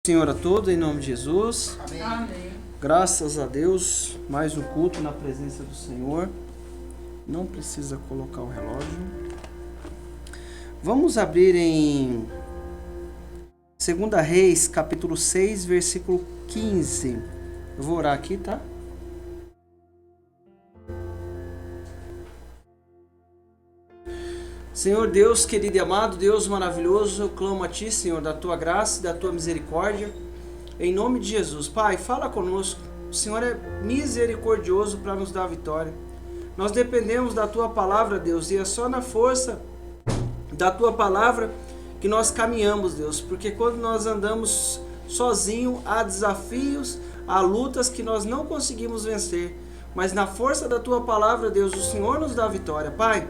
Senhor a todos, em nome de Jesus. Amém. Graças a Deus, mais um culto na presença do Senhor. Não precisa colocar o relógio. Vamos abrir em 2 Reis, capítulo 6, versículo 15. Eu vou orar aqui, tá? Senhor Deus, querido e amado, Deus maravilhoso, eu clamo a Ti, Senhor, da Tua graça e da Tua misericórdia, em nome de Jesus. Pai, fala conosco, o Senhor é misericordioso para nos dar a vitória. Nós dependemos da Tua palavra, Deus, e é só na força da Tua palavra que nós caminhamos, Deus, porque quando nós andamos sozinhos, há desafios, há lutas que nós não conseguimos vencer, mas na força da Tua palavra, Deus, o Senhor nos dá a vitória. Pai,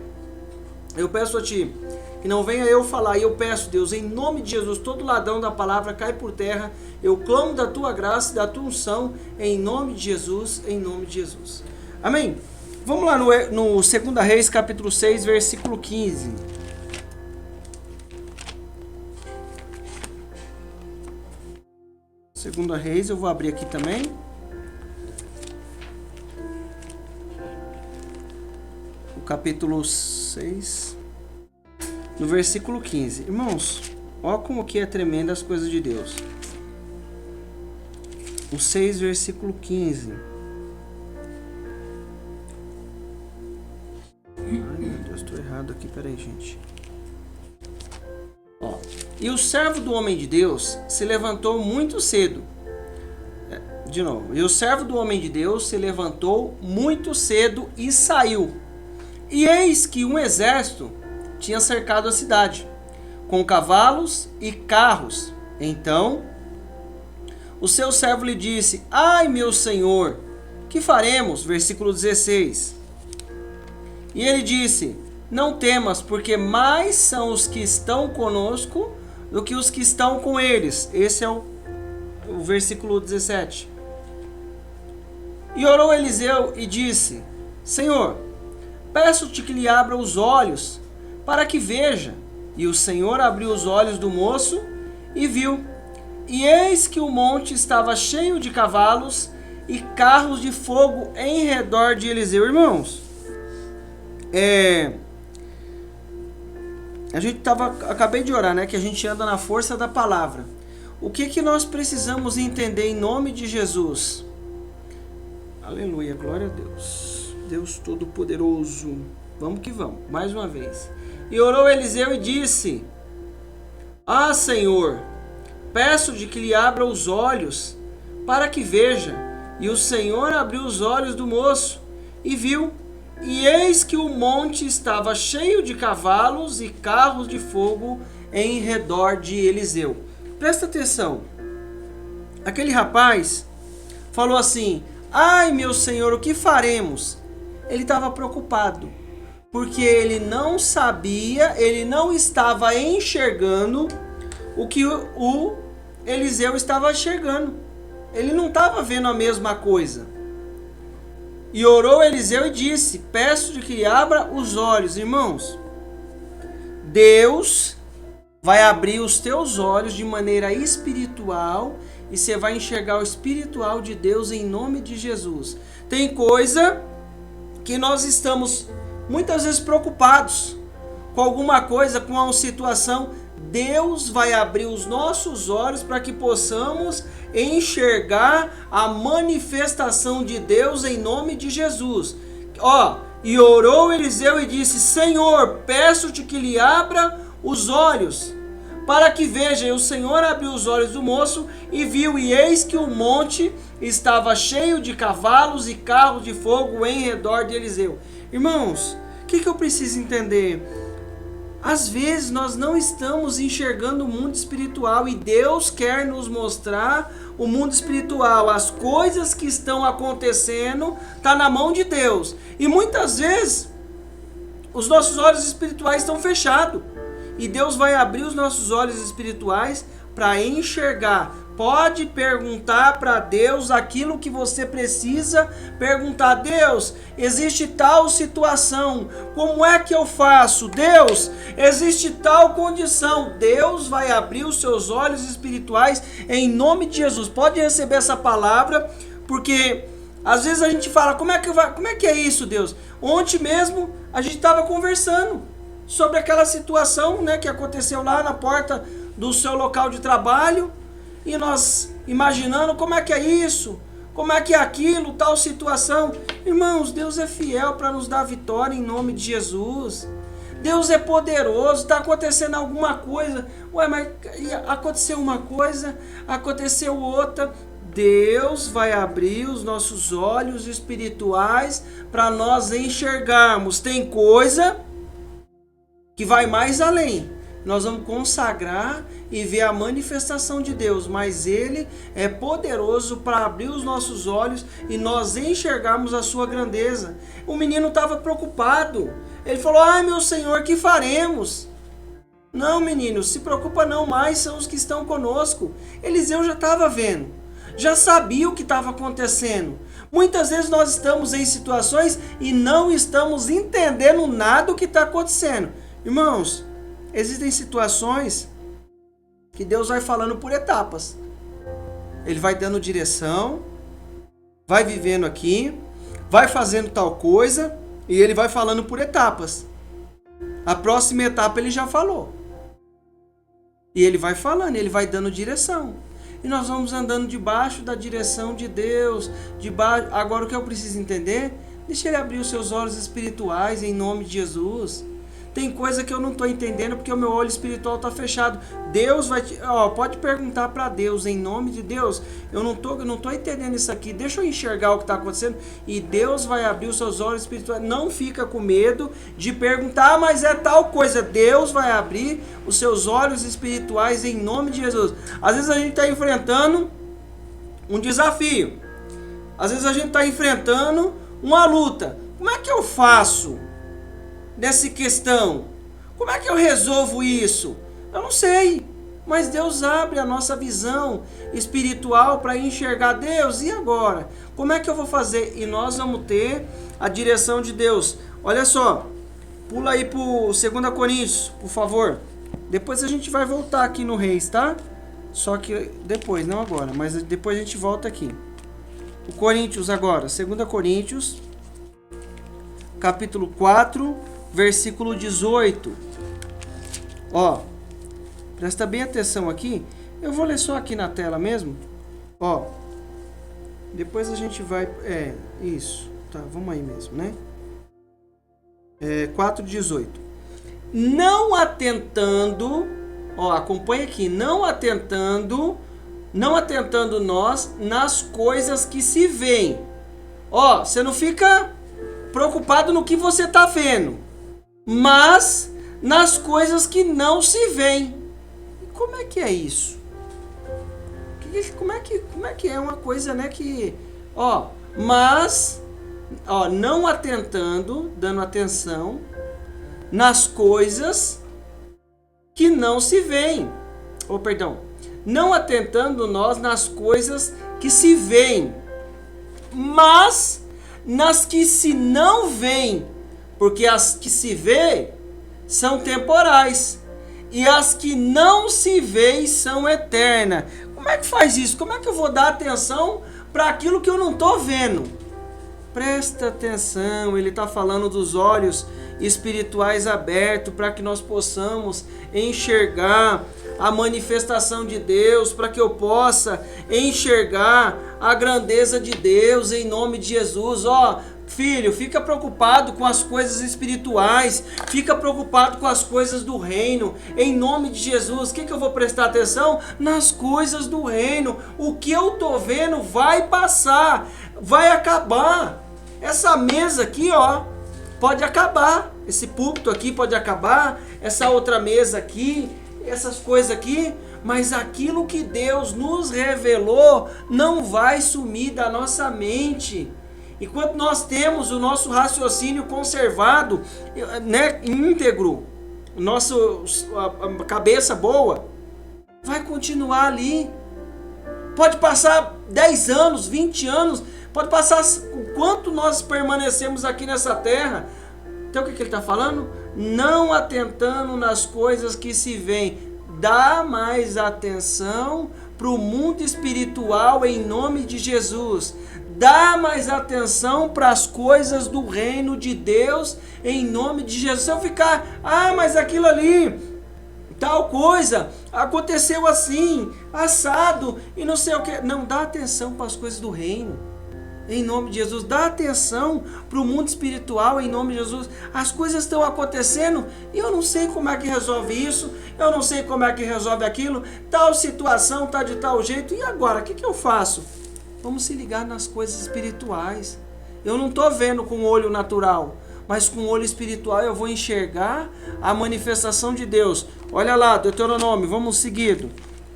eu peço a Ti que não venha eu falar, e eu peço, Deus, em nome de Jesus, todo ladrão da palavra cai por terra. Eu clamo da Tua graça e da Tua unção, em nome de Jesus, em nome de Jesus. Amém? Vamos lá no 2 Reis, capítulo 6, versículo 15. Segunda Reis, eu vou abrir aqui também. O capítulo 6, no versículo 15. Irmãos, olha como que é tremenda as coisas de Deus. O 6, versículo 15. Ai, meu Deus, estou errado aqui, peraí, gente. Ó. E o servo do homem de Deus se levantou muito cedo. De novo. E o servo do homem de Deus se levantou muito cedo e saiu. E eis que um exército tinha cercado a cidade, com cavalos e carros. Então, o seu servo lhe disse: ai, meu senhor, que faremos? Versículo 16. E ele disse: não temas, porque mais são os que estão conosco do que os que estão com eles. Esse é o versículo 17. E orou Eliseu e disse: Senhor, peço-te que lhe abra os olhos, para que veja. E o Senhor abriu os olhos do moço e viu. E eis que o monte estava cheio de cavalos e carros de fogo em redor de Eliseu. Irmãos, acabei de orar, né? Que a gente anda na força da palavra. O que nós precisamos entender em nome de Jesus? Aleluia, glória a Deus. Deus Todo-Poderoso. Vamos que vamos, mais uma vez. E orou Eliseu e disse: ah, Senhor, peço-te que lhe abra os olhos, para que veja. E o Senhor abriu os olhos do moço e viu. E eis que o monte estava cheio de cavalos e carros de fogo em redor de Eliseu. Presta atenção. Aquele rapaz falou assim: ai, meu senhor, o que faremos? Ele estava preocupado, porque ele não sabia, ele não estava enxergando o que o Eliseu estava enxergando. Ele não estava vendo a mesma coisa. E orou Eliseu e disse: peço-te que abra os olhos. Irmãos, Deus vai abrir os teus olhos de maneira espiritual e você vai enxergar o espiritual de Deus em nome de Jesus. Tem coisa que nós estamos muitas vezes preocupados com alguma coisa, com uma situação. Deus vai abrir os nossos olhos para que possamos enxergar a manifestação de Deus em nome de Jesus. E orou Eliseu e disse: Senhor, peço-te que lhe abra os olhos, para que veja. E o Senhor abriu os olhos do moço e viu, e eis que o monte estava cheio de cavalos e carros de fogo em redor de Eliseu. Irmãos, o que eu preciso entender? Às vezes nós não estamos enxergando o mundo espiritual e Deus quer nos mostrar o mundo espiritual. As coisas que estão acontecendo está na mão de Deus. E muitas vezes os nossos olhos espirituais estão fechados. E Deus vai abrir os nossos olhos espirituais para enxergar Pode perguntar para Deus aquilo que você precisa perguntar. Deus, existe tal situação, como é que eu faço? Deus, existe tal condição. Deus vai abrir os seus olhos espirituais em nome de Jesus. Pode receber essa palavra, porque às vezes a gente fala, como é que é isso, Deus? Ontem mesmo a gente estava conversando sobre aquela situação, né, que aconteceu lá na porta do seu local de trabalho. E nós imaginando como é que é isso, como é que é aquilo, tal situação. Irmãos, Deus é fiel para nos dar vitória em nome de Jesus. Deus é poderoso, está acontecendo alguma coisa. Ué, mas aconteceu uma coisa, aconteceu outra. Deus vai abrir os nossos olhos espirituais para nós enxergarmos. Tem coisa que vai mais além. Nós vamos consagrar e ver a manifestação de Deus, mas Ele é poderoso para abrir os nossos olhos e nós enxergarmos a sua grandeza. O menino estava preocupado. Ele falou, ai meu Senhor, que faremos? Não, menino, se preocupa não, mais são os que estão conosco. Eliseu já estava vendo, já sabia o que estava acontecendo. Muitas vezes nós estamos em situações e não estamos entendendo nada do que está acontecendo. Irmãos, existem situações que Deus vai falando por etapas. Ele vai dando direção, vai vivendo aqui, vai fazendo tal coisa e Ele vai falando por etapas. A próxima etapa Ele já falou. E Ele vai falando, Ele vai dando direção. E nós vamos andando debaixo da direção de Deus. Agora o que eu preciso entender? Deixa Ele abrir os seus olhos espirituais em nome de Jesus. Tem coisa que eu não estou entendendo porque o meu olho espiritual está fechado. Deus vai pode perguntar para Deus em nome de Deus. Eu não tô entendendo isso aqui. Deixa eu enxergar o que está acontecendo e Deus vai abrir os seus olhos espirituais. Não fica com medo de perguntar, mas é tal coisa. Deus vai abrir os seus olhos espirituais em nome de Jesus. Às vezes a gente está enfrentando um desafio. Às vezes a gente está enfrentando uma luta. Como é que eu faço nessa questão? Como é que eu resolvo isso? Eu não sei, mas Deus abre a nossa visão espiritual para enxergar. Deus, e agora? Como é que eu vou fazer? E nós vamos ter a direção de Deus. Olha só, pula aí para 2 Coríntios, por favor. Depois a gente vai voltar aqui no Reis, tá? Só que depois, não agora, mas depois a gente volta aqui. O Coríntios agora, 2 Coríntios, capítulo 4, versículo 18. Ó, presta bem atenção aqui. Eu vou ler só aqui na tela mesmo. Ó, depois a gente vai... isso. Tá, vamos aí mesmo, né? 4:18. Não atentando... Ó, acompanha aqui. Não atentando nós nas coisas que se veem. Ó, você não fica preocupado no que você tá vendo, mas nas coisas que não se veem. E como é que é isso? Como é que é uma coisa, né, que... não atentando, dando atenção nas coisas que não se veem. Não atentando nós nas coisas que se veem, mas nas que se não veem, porque as que se vê são temporais e as que não se veem são eternas. Como é que faz isso? Como é que eu vou dar atenção para aquilo que eu não estou vendo? Presta atenção, ele está falando dos olhos espirituais abertos para que nós possamos enxergar a manifestação de Deus, para que eu possa enxergar a grandeza de Deus em nome de Jesus. Filho, fica preocupado com as coisas espirituais, fica preocupado com as coisas do reino, em nome de Jesus. O que eu vou prestar atenção? Nas coisas do reino. O que eu tô vendo vai passar, vai acabar. Essa mesa aqui, pode acabar. Esse púlpito aqui pode acabar, essa outra mesa aqui, essas coisas aqui, mas aquilo que Deus nos revelou não vai sumir da nossa mente. Enquanto nós temos o nosso raciocínio conservado, né, íntegro, a cabeça boa, vai continuar ali. Pode passar 10 anos, 20 anos, pode passar o quanto nós permanecemos aqui nessa terra. Então o que ele está falando? Não atentando nas coisas que se veem. Dá mais atenção para o mundo espiritual em nome de Jesus. Dá mais atenção para as coisas do reino de Deus em nome de Jesus. Se eu ficar, mas aquilo ali, tal coisa, aconteceu assim, assado, e não sei o que. Não, dá atenção para as coisas do reino, em nome de Jesus. Dá atenção para o mundo espiritual, em nome de Jesus. As coisas estão acontecendo e eu não sei como é que resolve isso, eu não sei como é que resolve aquilo, tal situação está de tal jeito, e agora, o que eu faço? Vamos se ligar nas coisas espirituais. Eu não estou vendo com o olho natural, mas com o olho espiritual eu vou enxergar a manifestação de Deus. Olha lá, Deuteronômio, vamos seguido.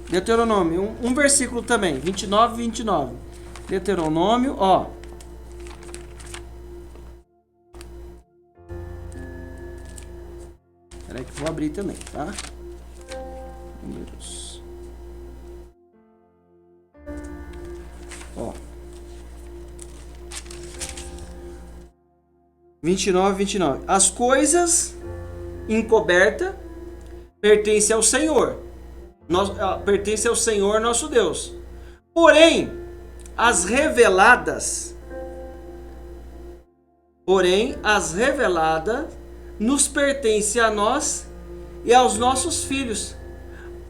Deuteronômio, um versículo também, 29 e 29. Deuteronômio, ó. Espera aí que eu vou abrir também, tá? Números. Ó. 29. As coisas encobertas pertencem ao Senhor. Pertence ao Senhor nosso Deus. Porém, as reveladas nos pertencem a nós e aos nossos filhos,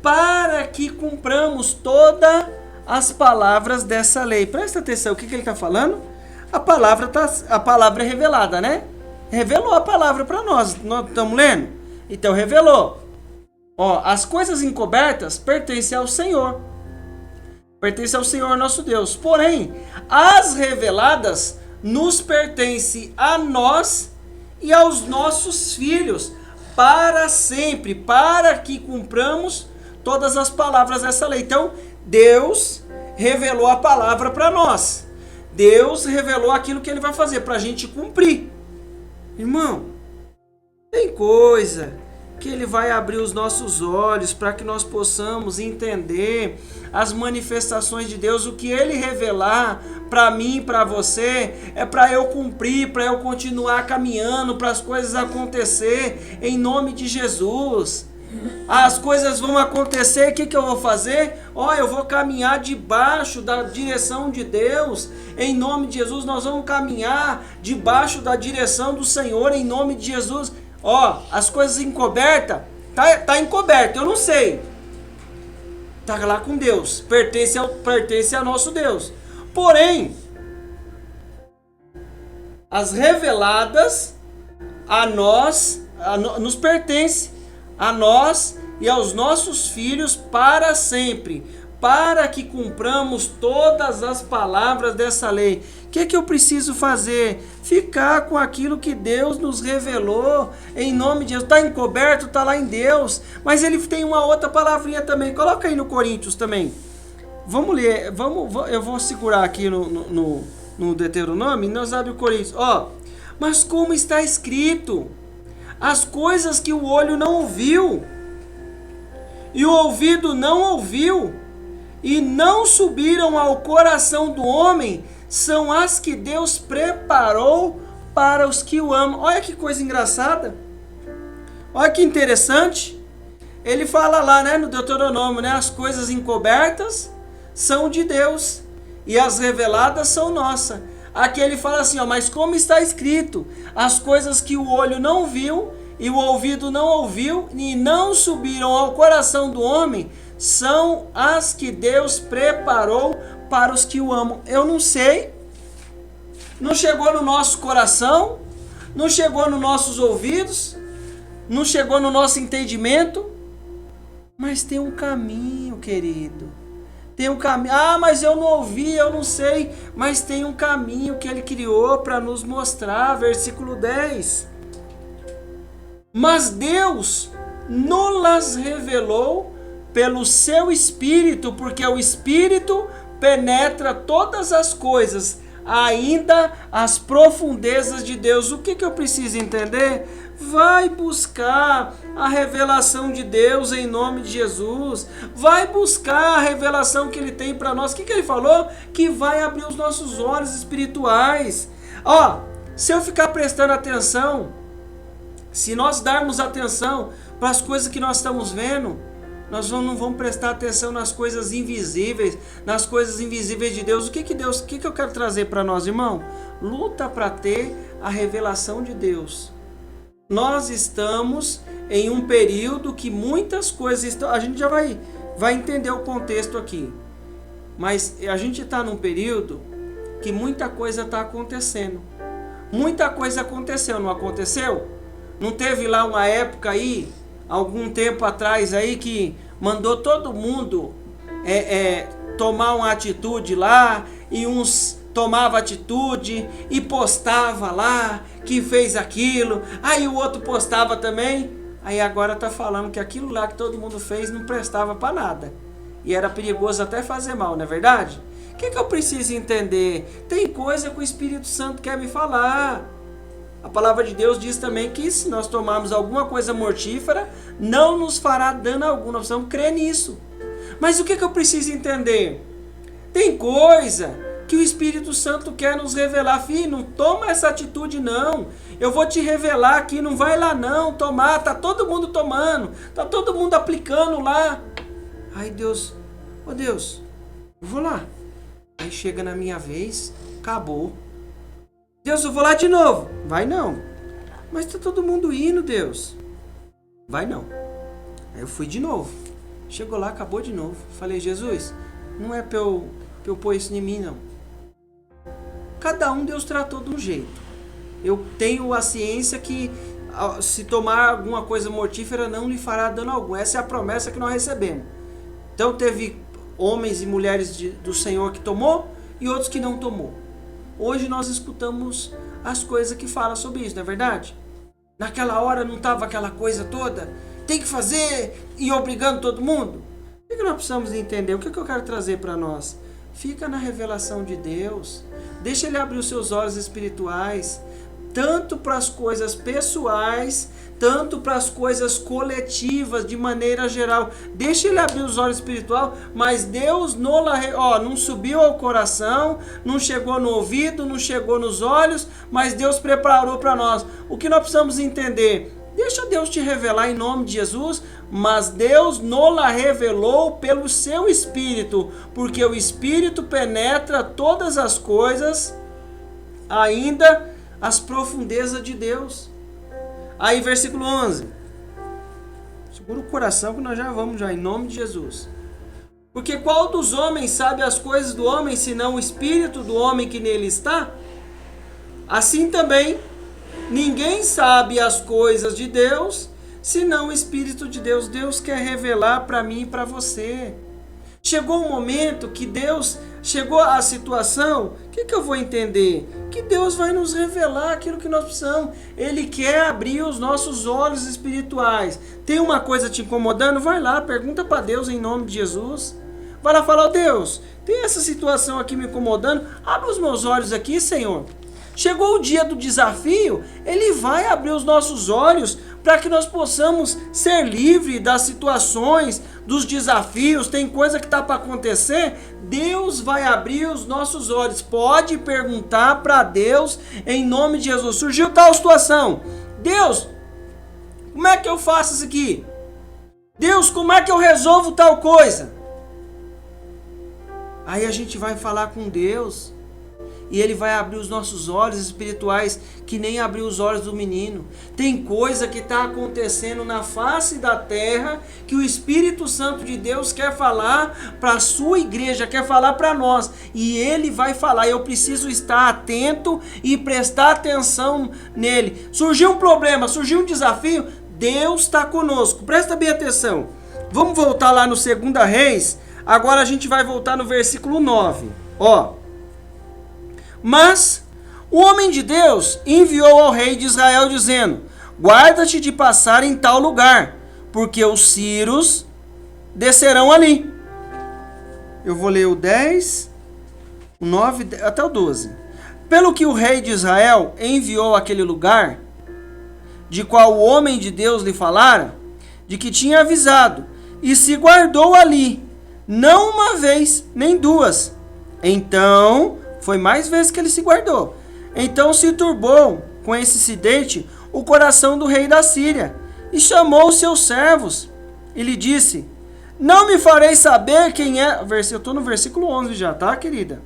para que cumpramos todas as palavras dessa lei. Presta atenção, o que ele está falando? A palavra é revelada, né? Revelou a palavra para nós estamos lendo? Então revelou. Ó, as coisas encobertas pertencem ao Senhor. Pertence ao Senhor nosso Deus. Porém, as reveladas nos pertencem a nós e aos nossos filhos para sempre, para que cumpramos todas as palavras dessa lei. Então, Deus revelou a palavra para nós. Deus revelou aquilo que Ele vai fazer para a gente cumprir. Irmão, tem coisa que Ele vai abrir os nossos olhos para que nós possamos entender as manifestações de Deus. O que Ele revelar para mim e para você é para eu cumprir, para eu continuar caminhando, para as coisas acontecer em nome de Jesus. As coisas vão acontecer, o que eu vou fazer? Eu vou caminhar debaixo da direção de Deus, em nome de Jesus. Nós vamos caminhar debaixo da direção do Senhor, em nome de Jesus. As coisas encobertas, tá encoberto, eu não sei. Tá lá com Deus, pertence a nosso Deus. Porém, as reveladas a nós, nos pertence a nós e aos nossos filhos para sempre, para que cumpramos todas as palavras dessa lei. O que eu preciso fazer? Ficar com aquilo que Deus nos revelou, em nome de Jesus. Está encoberto, está lá em Deus, mas Ele tem uma outra palavrinha também. Coloca aí no Coríntios também. Vamos ler, eu vou segurar aqui no Deuteronômio, nós abrimos o Coríntios. Mas como está escrito, as coisas que o olho não viu, e o ouvido não ouviu, e não subiram ao coração do homem, são as que Deus preparou para os que o amam. Olha que coisa engraçada. Olha que interessante. Ele fala lá, né, no Deuteronômio, né, as coisas encobertas são de Deus e as reveladas são nossas. Aqui ele fala assim, mas como está escrito, as coisas que o olho não viu e o ouvido não ouviu e não subiram ao coração do homem, são as que Deus preparou para os que o amam. Eu não sei, não chegou no nosso coração, não chegou nos nossos ouvidos, não chegou no nosso entendimento, mas tem um caminho, querido. Tem um caminho. Mas eu não ouvi, eu não sei, mas tem um caminho que Ele criou para nos mostrar. Versículo 10. Mas Deus nos revelou pelo seu Espírito, porque o Espírito penetra todas as coisas, ainda as profundezas de Deus. O que eu preciso entender? Vai buscar a revelação de Deus em nome de Jesus. Vai buscar a revelação que Ele tem para nós. O que Ele falou? Que vai abrir os nossos olhos espirituais. Ó, se eu ficar prestando atenção, se nós darmos atenção para as coisas que nós estamos vendo, nós não vamos prestar atenção nas coisas invisíveis, nas coisas invisíveis de Deus. O que eu quero trazer para nós, irmão? Luta para ter a revelação de Deus. Nós estamos em um período que muitas coisas estão... A gente já vai entender o contexto aqui. Mas a gente está num período que muita coisa está acontecendo. Muita coisa aconteceu, não aconteceu? Não teve lá uma época aí, algum tempo atrás aí, que mandou todo mundo tomar uma atitude lá, e uns tomava atitude e postava lá que fez aquilo, aí o outro postava também, aí agora tá falando que aquilo lá que todo mundo fez não prestava para nada e era perigoso até fazer mal, não é verdade? O que eu preciso entender? Tem coisa que o Espírito Santo quer me falar. A palavra de Deus diz também que se nós tomarmos alguma coisa mortífera, não nos fará dano algum. Nós precisamos crer nisso. Mas o que eu preciso entender? Tem coisa que o Espírito Santo quer nos revelar. Filho, não toma essa atitude não. Eu vou te revelar aqui, não vai lá não tomar. Tá todo mundo tomando, tá todo mundo aplicando lá. Aí Deus, ô Deus, eu vou lá. Aí chega na minha vez, acabou. Deus, eu vou lá de novo. Vai não. Mas tá todo mundo indo, Deus. Vai não. Aí eu fui de novo. Chegou lá, acabou de novo. Falei, Jesus, não é pra eu pôr isso em mim, não. Cada um Deus tratou de um jeito. Eu tenho a ciência que se tomar alguma coisa mortífera não lhe fará dano algum. Essa é a promessa que nós recebemos. Então teve homens e mulheres do Senhor que tomou e outros que não tomou. Hoje nós escutamos as coisas que falam sobre isso, não é verdade? Naquela hora não estava aquela coisa toda, tem que fazer e obrigando todo mundo. O que nós precisamos entender? O que eu quero trazer para nós? Fica na revelação de Deus, deixa Ele abrir os seus olhos espirituais, tanto para as coisas pessoais, tanto para as coisas coletivas, de maneira geral. Deixa Ele abrir os olhos espirituais, mas Deus não subiu ao coração, não chegou no ouvido, não chegou nos olhos, mas Deus preparou para nós. O que nós precisamos entender? Deixa Deus te revelar em nome de Jesus, mas Deus nos revelou pelo seu Espírito, porque o Espírito penetra todas as coisas, ainda as profundezas de Deus. Aí versículo 11. Segura o coração que nós já vamos em nome de Jesus. Porque qual dos homens sabe as coisas do homem, senão o Espírito do homem que nele está? Assim também, ninguém sabe as coisas de Deus, senão o Espírito de Deus. Deus quer revelar para mim e para você. Chegou um momento que Deus... Chegou a situação, o que eu vou entender? Que Deus vai nos revelar aquilo que nós precisamos. Ele quer abrir os nossos olhos espirituais. Tem uma coisa te incomodando? Vai lá, pergunta para Deus em nome de Jesus. Vai lá falar, Deus, tem essa situação aqui me incomodando. Abre os meus olhos aqui, Senhor. Chegou o dia do desafio, Ele vai abrir os nossos olhos para que nós possamos ser livres das situações, dos desafios. Tem coisa que está para acontecer, Deus vai abrir os nossos olhos. Pode perguntar para Deus em nome de Jesus. Surgiu tal situação. Deus, como é que eu faço isso aqui? Deus, como é que eu resolvo tal coisa? Aí a gente vai falar com Deus. E Ele vai abrir os nossos olhos espirituais, que nem abriu os olhos do menino. Tem coisa que está acontecendo na face da terra, que o Espírito Santo de Deus quer falar para a sua igreja, quer falar para nós. E Ele vai falar, eu preciso estar atento e prestar atenção nele. Surgiu um problema, surgiu um desafio, Deus está conosco. Presta bem atenção. Vamos voltar lá no 2 Reis, agora a gente vai voltar no versículo 9. Ó. Mas o homem de Deus enviou ao rei de Israel dizendo, guarda-te de passar em tal lugar, porque os sírios descerão ali. Eu vou ler o 10, o 9 até o 12. Pelo que o rei de Israel enviou àquele lugar, de qual o homem de Deus lhe falara, de que tinha avisado, e se guardou ali, não uma vez, nem duas. Então, foi mais vezes que ele se guardou. Então se turbou com esse incidente o coração do rei da Síria, e chamou os seus servos, e lhe disse, não me farei saber quem é... Eu estou no versículo 11 já, tá, querida?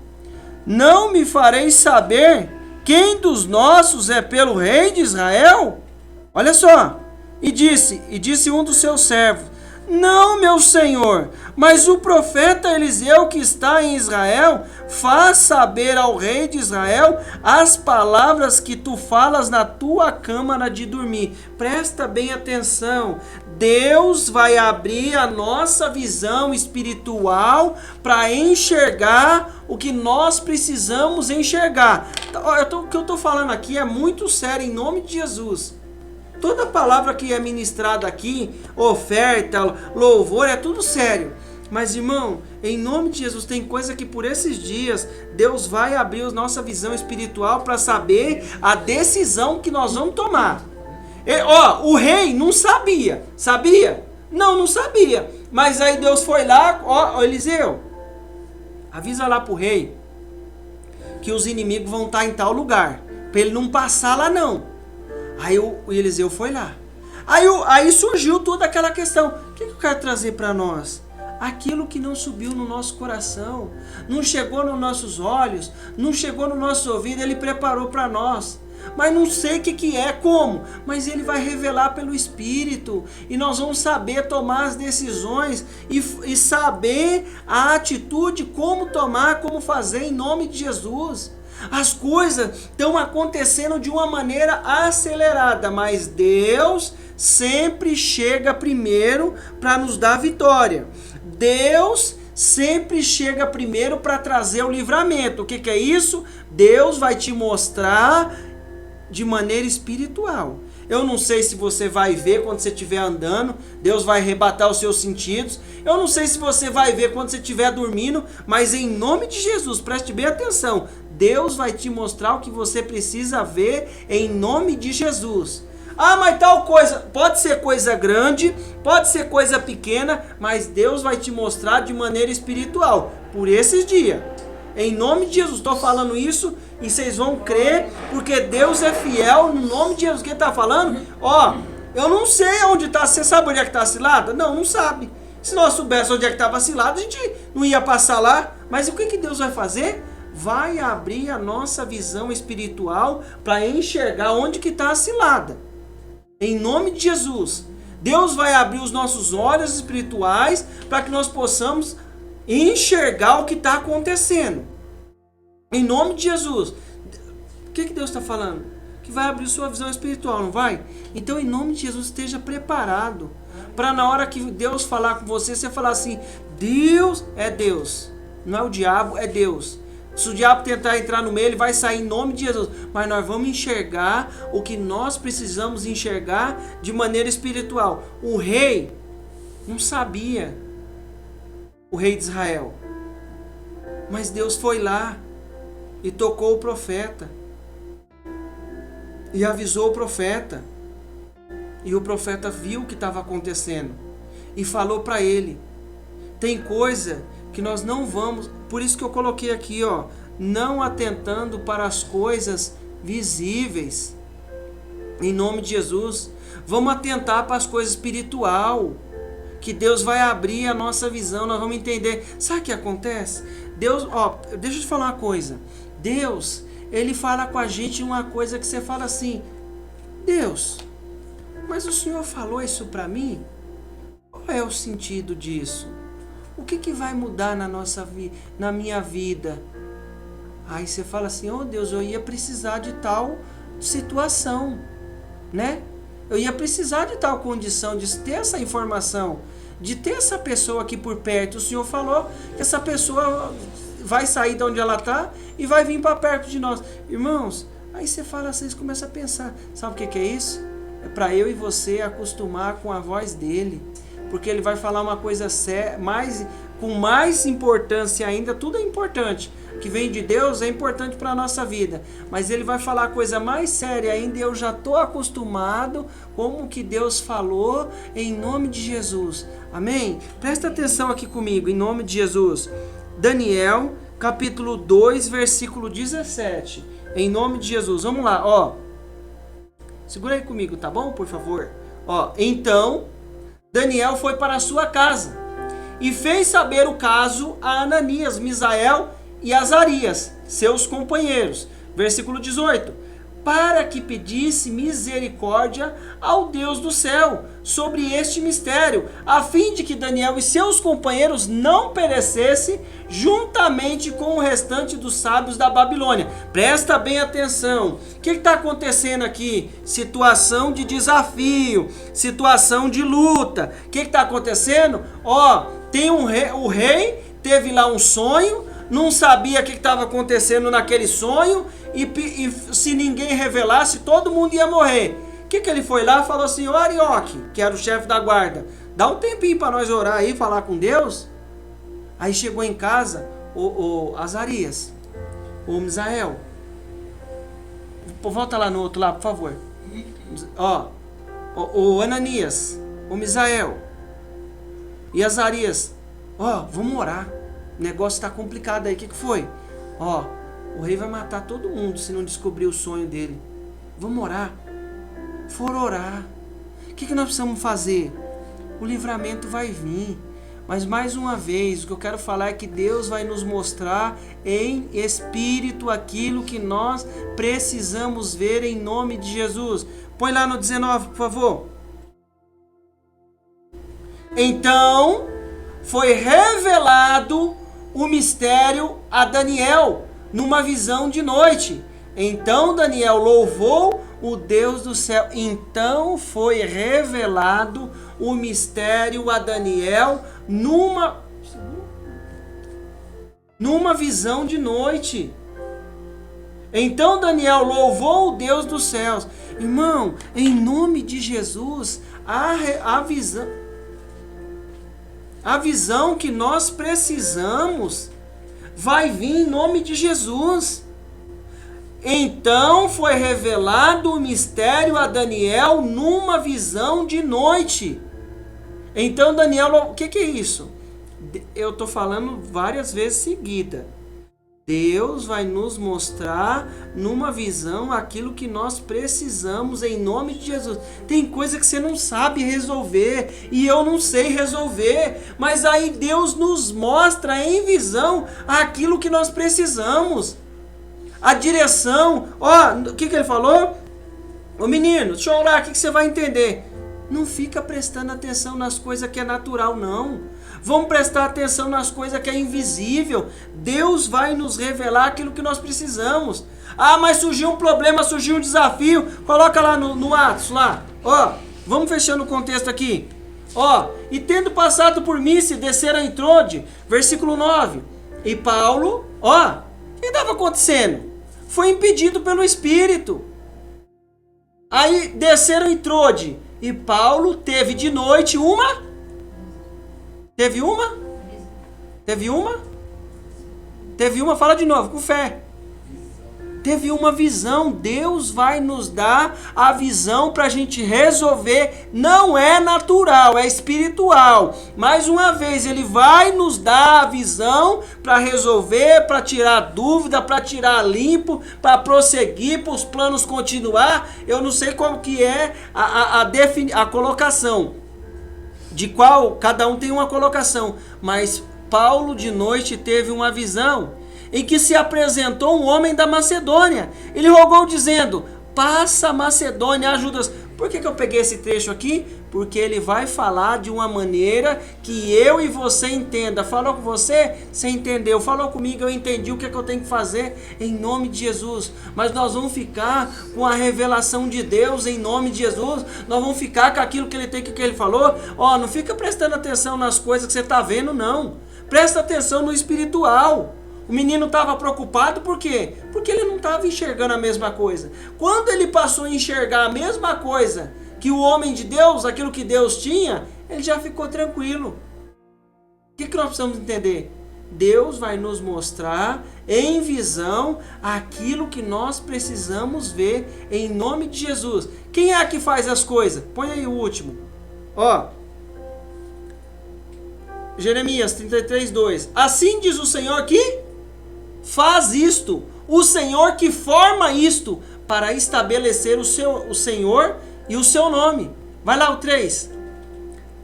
Não me farei saber quem dos nossos é pelo rei de Israel? Olha só. E disse um dos seus servos, não, meu senhor, mas o profeta Eliseu que está em Israel faz saber ao rei de Israel as palavras que tu falas na tua câmara de dormir. Presta bem atenção. Deus vai abrir a nossa visão espiritual para enxergar o que nós precisamos enxergar. O que eu estou falando aqui é muito sério, em nome de Jesus. Toda palavra que é ministrada aqui, oferta, louvor, é tudo sério. Mas, irmão, em nome de Jesus, tem coisa que por esses dias Deus vai abrir a nossa visão espiritual para saber a decisão que nós vamos tomar. O rei não sabia. Sabia? Não sabia. Mas aí Deus foi lá, Eliseu, avisa lá pro rei que os inimigos vão estar em tal lugar, para ele não passar lá não. Aí o Eliseu foi lá. Aí surgiu toda aquela questão. O que eu quero trazer para nós? Aquilo que não subiu no nosso coração, não chegou nos nossos olhos, não chegou no nosso ouvido, ele preparou para nós. Mas não sei o que é, como, mas ele vai revelar pelo Espírito. E nós vamos saber tomar as decisões e saber a atitude, como tomar, como fazer em nome de Jesus. As coisas estão acontecendo de uma maneira acelerada, mas Deus sempre chega primeiro para nos dar vitória. Deus sempre chega primeiro para trazer o livramento. O que é isso? Deus vai te mostrar de maneira espiritual. Eu não sei se você vai ver quando você estiver andando, Deus vai arrebatar os seus sentidos. Eu não sei se você vai ver quando você estiver dormindo, mas em nome de Jesus, preste bem atenção. Deus vai te mostrar o que você precisa ver em nome de Jesus. Ah, mas tal coisa, pode ser coisa grande, pode ser coisa pequena, mas Deus vai te mostrar de maneira espiritual, por esses dias. Em nome de Jesus, estou falando isso e vocês vão crer, porque Deus é fiel, no nome de Jesus. Quem está falando? Eu não sei onde está, você sabe onde é que está a cilada? Não sabe. Se nós soubéssemos onde é que estava a cilada, a gente não ia passar lá. Mas o que Deus vai fazer? Vai abrir a nossa visão espiritual para enxergar onde que está a cilada. Em nome de Jesus. Deus vai abrir os nossos olhos espirituais para que nós possamos enxergar o que está acontecendo. Em nome de Jesus. O que Deus está falando? Que vai abrir sua visão espiritual, não vai? Então, em nome de Jesus, esteja preparado. Para na hora que Deus falar com você, você falar assim, Deus é Deus. Não é o diabo, é Deus. Se o diabo tentar entrar no meio, ele vai sair em nome de Jesus. Mas nós vamos enxergar o que nós precisamos enxergar de maneira espiritual. O rei não sabia. O rei de Israel. Mas Deus foi lá e tocou o profeta. E avisou o profeta. E o profeta viu o que estava acontecendo. E falou para ele. Tem coisa que nós não vamos... Por isso que eu coloquei aqui, não atentando para as coisas visíveis. Em nome de Jesus. Vamos atentar para as coisas espiritual. Que Deus vai abrir a nossa visão, nós vamos entender. Sabe o que acontece? Deus, deixa eu te falar uma coisa. Deus, Ele fala com a gente uma coisa que você fala assim, Deus, mas o Senhor falou isso para mim? Qual é o sentido disso? O que vai mudar na minha vida? Aí você fala assim, Deus, eu ia precisar de tal situação, né? Eu ia precisar de tal condição, de ter essa informação, de ter essa pessoa aqui por perto. O Senhor falou que essa pessoa vai sair de onde ela está e vai vir para perto de nós. Irmãos, aí você fala, vocês começam a pensar, sabe o que é isso? É para eu e você acostumar com a voz dele. porque ele vai falar uma coisa com mais importância ainda. Tudo é importante, o que vem de Deus é importante para a nossa vida, mas ele vai falar coisa mais séria ainda, e eu já estou acostumado como que Deus falou, em nome de Jesus, amém? Presta atenção aqui comigo, em nome de Jesus. Daniel, capítulo 2, versículo 17, em nome de Jesus, vamos lá, ó, segura aí comigo, tá bom, por favor? Ó, então Daniel foi para a sua casa e fez saber o caso a Ananias, Misael e Azarias, seus companheiros. Versículo 18. Para que pedisse misericórdia ao Deus do céu sobre este mistério, a fim de que Daniel e seus companheiros não perecessem juntamente com o restante dos sábios da Babilônia. Presta bem atenção. O que está acontecendo aqui? Situação de desafio, situação de luta. O que está acontecendo? Ó, tem o rei teve lá um sonho, não sabia o que estava acontecendo naquele sonho, e se ninguém revelasse, todo mundo ia morrer. O que ele foi lá? Falou assim: ô Arioque, que era o chefe da guarda, dá um tempinho para nós orar aí, falar com Deus. Aí chegou em casa o Azarias, o Misael, volta lá no outro lá, por favor. Ó, o Ananias, o Misael e Azarias, ó, vamos orar. O negócio está complicado aí. O que foi? Ó, o rei vai matar todo mundo se não descobrir o sonho dele. Vamos orar. Foram orar. O que nós precisamos fazer? O livramento vai vir. Mas mais uma vez, o que eu quero falar é que Deus vai nos mostrar em espírito aquilo que nós precisamos ver em nome de Jesus. Põe lá no 19, por favor. Então foi revelado o mistério a Daniel numa visão de noite. Então Daniel louvou o Deus do céu. Então foi revelado o mistério a Daniel numa visão de noite. Então Daniel louvou o Deus dos céus. Irmão, em nome de Jesus, a visão que nós precisamos vai vir em nome de Jesus. Então foi revelado o mistério a Daniel numa visão de noite. Então Daniel, o que é isso? Eu estou falando várias vezes seguida. Deus vai nos mostrar numa visão aquilo que nós precisamos em nome de Jesus. Tem coisa que você não sabe resolver e eu não sei resolver, mas aí Deus nos mostra em visão aquilo que nós precisamos. A direção, ó, o que ele falou? Ô menino, deixa eu orar, o que você vai entender? Não fica prestando atenção nas coisas que é natural, não. Vamos prestar atenção nas coisas que é invisível. Deus vai nos revelar aquilo que nós precisamos. Ah, mas surgiu um problema, surgiu um desafio. Coloca lá no Atos, lá. Ó, vamos fechando o contexto aqui. Ó, e tendo passado por Mísia, desceram em Trode, versículo 9. E Paulo, ó, o que estava acontecendo? Foi impedido pelo Espírito. Aí desceram em Trode. E Paulo teve de noite uma... Teve uma, fala de novo, com fé. Teve uma visão. Deus vai nos dar a visão para a gente resolver. Não é natural, é espiritual. Mais uma vez, Ele vai nos dar a visão para resolver, para tirar dúvida, para tirar limpo, para prosseguir, para os planos continuar. Eu não sei qual que é a colocação. De qual cada um tem uma colocação, mas Paulo de noite teve uma visão em que se apresentou um homem da Macedônia. Ele rogou dizendo: passa a Macedônia, ajuda-os. Por que eu peguei esse trecho aqui? Porque ele vai falar de uma maneira que eu e você entenda. Falou com você? Você entendeu. Falou comigo, eu entendi o que eu tenho que fazer em nome de Jesus. Mas nós vamos ficar com a revelação de Deus em nome de Jesus. Nós vamos ficar com aquilo que ele tem, que ele falou. Ó, não fica prestando atenção nas coisas que você está vendo, não. Presta atenção no espiritual. O menino estava preocupado por quê? Porque ele não estava enxergando a mesma coisa. Quando ele passou a enxergar a mesma coisa que o homem de Deus, aquilo que Deus tinha, ele já ficou tranquilo. O que nós precisamos entender? Deus vai nos mostrar em visão aquilo que nós precisamos ver em nome de Jesus. Quem é que faz as coisas? Põe aí o último. Ó, Jeremias 33:2. Assim diz o Senhor que faz isto, o Senhor que forma isto, para estabelecer o Senhor e o seu nome. Vai lá o 3.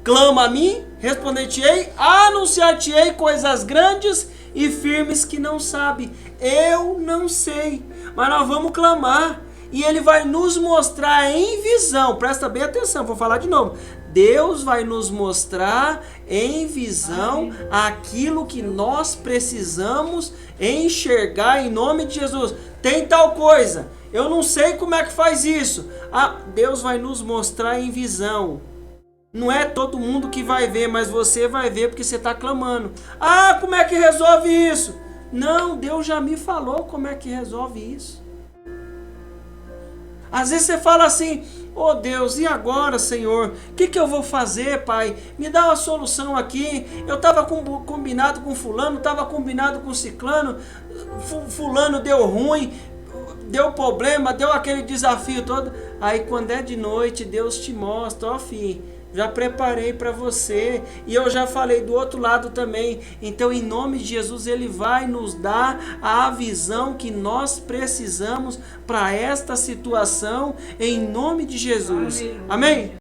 Clama a mim, responder-te-ei, anunciar-te-ei coisas grandes e firmes que não sabe. Eu não sei, mas nós vamos clamar. E ele vai nos mostrar em visão. Presta bem atenção, vou falar de novo. Deus vai nos mostrar em visão aquilo que nós precisamos enxergar em nome de Jesus. Tem tal coisa, eu não sei como é que faz isso. Deus vai nos mostrar em visão. Não é todo mundo que vai ver, mas você vai ver porque você está clamando. Como é que resolve isso? Não, Deus já me falou como é que resolve isso. Às vezes você fala assim: oh Deus, e agora, Senhor? O que eu vou fazer, Pai? Me dá uma solução aqui. Eu estava combinado com fulano, estava combinado com ciclano. Fulano deu ruim, deu problema, deu aquele desafio todo. Aí quando é de noite, Deus te mostra: ó filho, já preparei para você, e eu já falei do outro lado também. Então, em nome de Jesus, Ele vai nos dar a visão que nós precisamos para esta situação, em nome de Jesus. Amém?